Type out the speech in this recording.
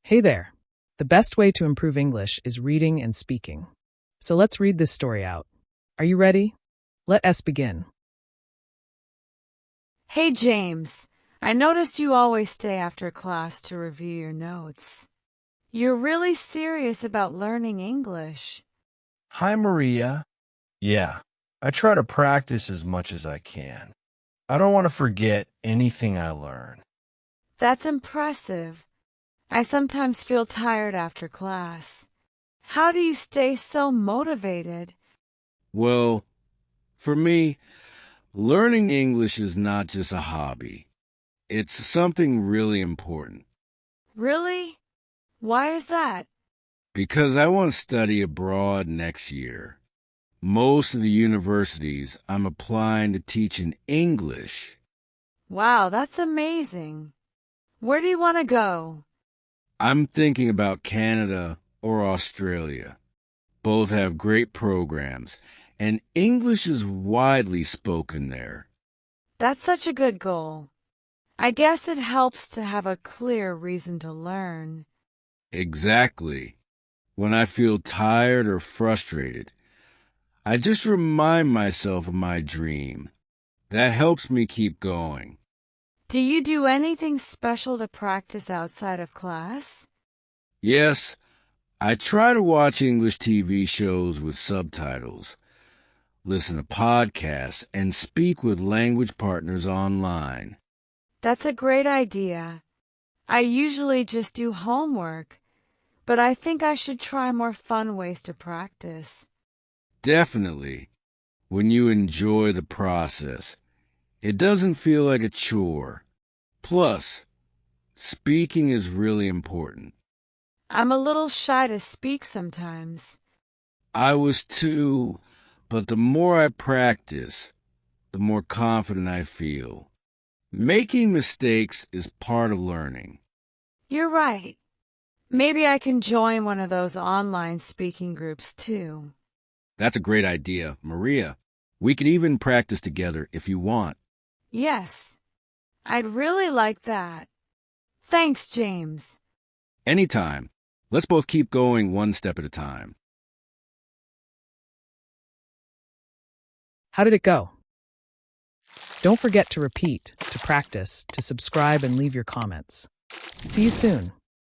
Hey there. The best way to improve English is reading and speaking. So let's read this story out. Are you ready? Let us begin. Hey, James. I noticed you always stay after class to review your notes. You're really serious about learning English. Hi, Maria. Yeah, I try to practice as much as I can. I don't want to forget anything I learn. That's impressive. I sometimes feel tired after class. How do you stay so motivated? Well, for me, learning English is not just a hobby. It's something really important Really? Why is that? because I want to study abroad next year. Most of the universities I'm applying to teach in English. Wow, that's amazing. Where do you want to go? I'm thinking about Canada or Australia. Both have great programs, and English is widely spoken there. That's such a good goal. I guess it helps to have a clear reason to learn. Exactly. When I feel tired or frustrated, I just remind myself of my dream. That helps me keep going. Do you do anything special to practice outside of class? Yes, I try to watch English TV shows with subtitles, listen to podcasts, and speak with language partners online. That's a great idea. I usually just do homework, but I think I should try more fun ways to practice. Definitely, when you enjoy the process, it doesn't feel like a chore. Plus, speaking is really important. I'm a little shy to speak sometimes. I was too, but the more I practice, the more confident I feel. Making mistakes is part of learning. You're right. Maybe I can join one of those online speaking groups too. That's a great idea, Maria. We could even practice together if you want. Yes, I'd really like that. Thanks, James. Anytime. Let's both keep going one step at a time. How did it go? Don't forget to repeat, to practice, to subscribe, and leave your comments. See you soon.